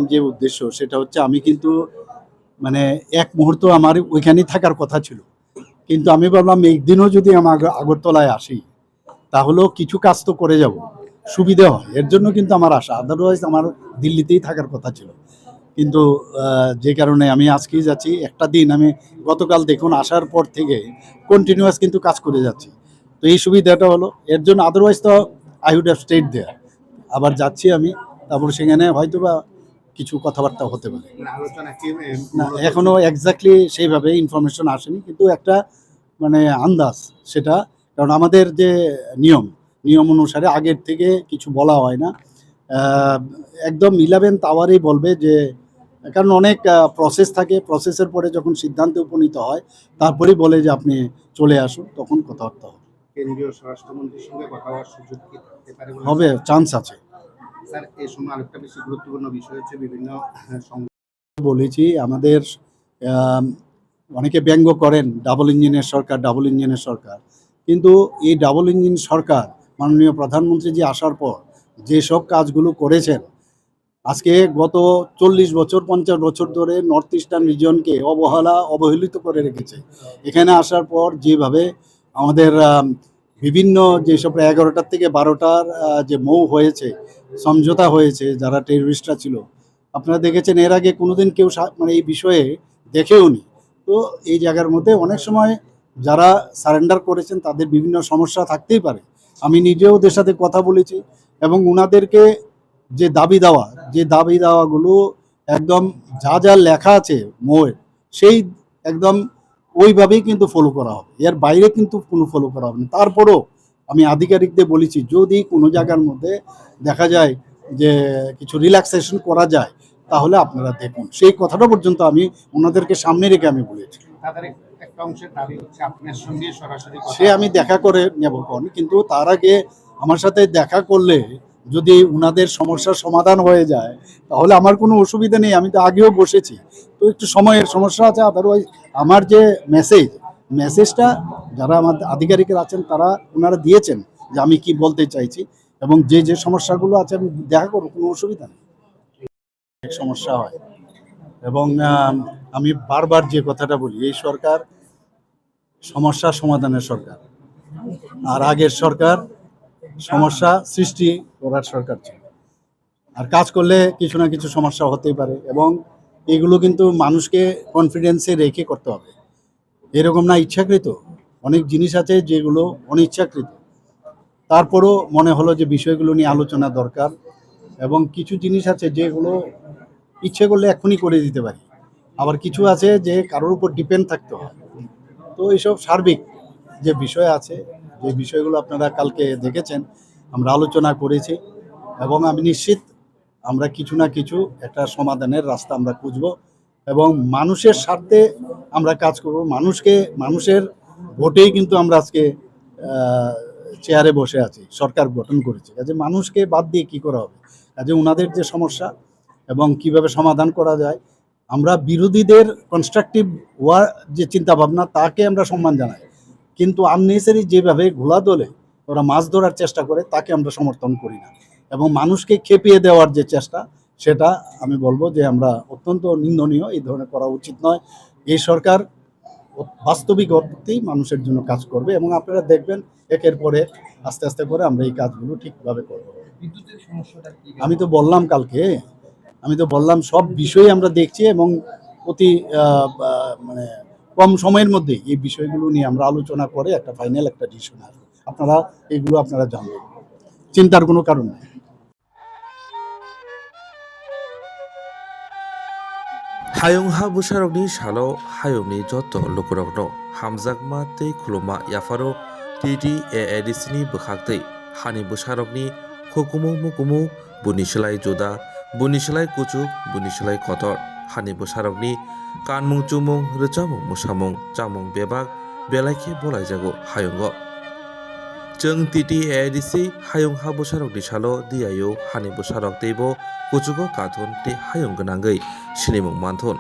Main যে উদ্দেশ্য সেটা হচ্ছে আমি কিন্তু মানে এক মুহূর্ত আমার ওইখানেই থাকার কথা ছিল, কিন্তু আমি ভাবলাম একদিনও যদি আমার আগরতলায় আসি তাহলেও কিছু কাজ তো করে যাব, সুবিধা হয়, এর জন্য কিন্তু আমার আশা। আদারওয়াইজ আমার দিল্লিতেই থাকার কথা ছিল, কিন্তু যে কারণে আমি আজকেই যাচ্ছি। একটা দিন আমি গতকাল দেখুন আসার পর থেকে কন্টিনিউয়াস কিন্তু কাজ করে যাচ্ছি, তো এই সুবিধাটা হলো এর জন্য। আদারওয়াইজ তো আই উড হ্যাভ স্টেড দেয়ার। আবার যাচ্ছি আমি, তারপর সেখানে হয়তো বা কিছু কথাবার্তা হতে পারে। না, এখনো এক্স্যাক্টলি সেইভাবে ইনফরমেশন আসেনি, কিন্তু একটা মানে আন্দাজ সেটা। কারণ আমাদের যে নিয়ম নিয়ম অনুসারে আগের থেকে কিছু বলা হয় না, একদম 11th আওয়ারেই বলবে যে, কারণ অনেক প্রসেস থাকে, প্রসেসের পরে যখন সিদ্ধান্তে উপনীত হয় তারপরেই বলে যে আপনি চলে আসুন, তখন কথাবার্তা হবে। কেন্দ্রীয় স্বরাষ্ট্রমন্ত্রীর সঙ্গে কথা হওয়ার সুযোগ কি থাকতে পারে? হবে, চান্স আছে। স্যার, এই সময় আরেকটা বেশি গুরুত্বপূর্ণ বিষয় হচ্ছে বিভিন্ন বলেছি আমাদের অনেকে ব্যঙ্গ করেন ডাবল ইঞ্জিনের সরকার, ডাবল ইঞ্জিনের সরকার, কিন্তু এই ডাবল ইঞ্জিন সরকার মাননীয় প্রধানমন্ত্রী যে আসার পর যেসব কাজগুলো করেছেন, আজকে গত 40 বছর 50 বছর ধরে নর্থ ইস্টার্ন রিজিয়নকে অবহেলিত করে রেখেছে। এখানে আসার পর যেভাবে আমাদের বিভিন্ন যেসব 11টার থেকে 12টার যে মৌ হয়েছে, সমঝোতা হয়েছে, যারা টেররিস্টরা ছিল, আপনারা দেখেছেন এর আগে কোনোদিন কেউ মানে এই বিষয়ে দেখেও নি। তো এই জায়গার মধ্যে অনেক সময় যারা সারেন্ডার করেছেন তাদের বিভিন্ন সমস্যা থাকতেই পারে। আমি নিজেও ওদের সাথে কথা বলেছি এবং ওনাদেরকে যে দাবি দাওয়াগুলো একদম যা যা লেখা আছে মোয়ে, সেই একদম ওইভাবেই কিন্তু ফলো করা হবে, এর বাইরে কিন্তু কোনো ফলো করা হবে না। তারপরও আমি আধিকারিকদের বলেছি যদি কোনো জায়গার মধ্যে দেখা যায় যে কিছু রিল্যাক্সেশন করা যায় তাহলে আপনারা দেখুন, সেই কথাটা পর্যন্ত আমি ওনাদেরকে সামনে রেখে আমি বলেছি। সে আমি দেখা করে নেব, কিন্তু তার আগে আমার সাথে দেখা করলে যদি উনাদের সমস্যার সমাধান হয়ে যায় তাহলে আমার কোনো অসুবিধা নেই, আমি তো আগেও বসেছি। তো একটু সময়ের সমস্যা আছে, আদারওয়াইজ আমার যে মেসেজটা যারা আমার আধিকারিকরা আছেন তারা ওনারা দিয়েছেন যে আমি কি বলতে চাইছি, এবং যে সমস্যাগুলো আছে আমি দেখা করবো, কোনো অসুবিধা নেই। সমস্যা হয় এবং আমি বারবার যে কথাটা বলি, এই সরকার সমস্যা সমাধানের সরকার, আর আগের সরকার সমস্যা সৃষ্টি করার সরকার ছিল। আর কাজ করলে কিছু না কিছু সমস্যা হতেই পারে, এবং এগুলো কিন্তু মানুষকে কনফিডেন্সে রেখে করতে হবে। এরকম না ইচ্ছাকৃত অনেক জিনিস আছে যেগুলো অনিচ্ছাকৃত, তারপরও মনে হলো যে বিষয়গুলো নিয়ে আলোচনা দরকার, এবং কিছু জিনিস আছে যেগুলো ইচ্ছে করলে এখনই করে দিতে পারি, আবার কিছু আছে যে কারোর উপর ডিপেন্ড থাকতে হয়। তো এইসব সার্বিক যে বিষয় আছে, যে বিষয়গুলো আপনারা কালকে দেখেছেন, আমরা আলোচনা করেছি, এবং আমি নিশ্চিত আমরা কিছু না কিছু একটা সমাধানের রাস্তা আমরা খুঁজব, এবং মানুষের স্বার্থে আমরা কাজ করব। মানুষের ভোটেই কিন্তু আমরা আজকে চেয়ারে বসে আছি, সরকার গঠন করেছি, কাজে মানুষকে বাদ দিয়ে কি করা হবে, কাজে ওনাদের যে সমস্যা এবং কিভাবে সমাধান করা যায়, আমরা বিরোধীদের কনস্ট্রাকটিভ যে চিন্তাভাবনা তাকে আমরা সম্মান জানাই, কিন্তু আননেসেসারি যেভাবে ঘোলা দলে ওরা মাছ ধরার চেষ্টা করে তাকে আমরা সমর্থন করি না, এবং মানুষকে খেপিয়ে দেওয়ার যে চেষ্টা সেটা আমি বলবো যে আমরা অত্যন্ত নিন্দনীয়, এই ধরনের করা উচিত নয়। এই সরকার বাস্তবিক অর্থেই মানুষের জন্য কাজ করবে, এবং আপনারা দেখবেন একের পরে আস্তে আস্তে করে আমরা এই কাজগুলো ঠিকভাবে করব। আমি তো বললাম সব বিষয়ে আমরা দেখছি, এবং অতি মানে কম সময়ের মধ্যে এই বিষয়গুলো নিয়ে আমরা আলোচনা করে একটা ফাইনাল একটা ডিসিশন আসবে। আপনারা জানবেন, চিন্তার কোনো কারণ নেই। হায়ংহা বুসারকনি সালো হায়ংনি যত লুকুরকনো হামজাকমা tei khuluma yafaro titi AADC-ni bwkhak-twi hani busarokni hukumu mukumu buni slai juda buni slai kuchuk buni slai kotor hani busarokni kanmung chumung rwchabung musamung chamung bebak belai-khe bolaijago hayungo chwng titi AADC hayungha busarokni salo diayo hani busarok teibo kuchugo kathon tei hayung gwnangwi sinimung manthon।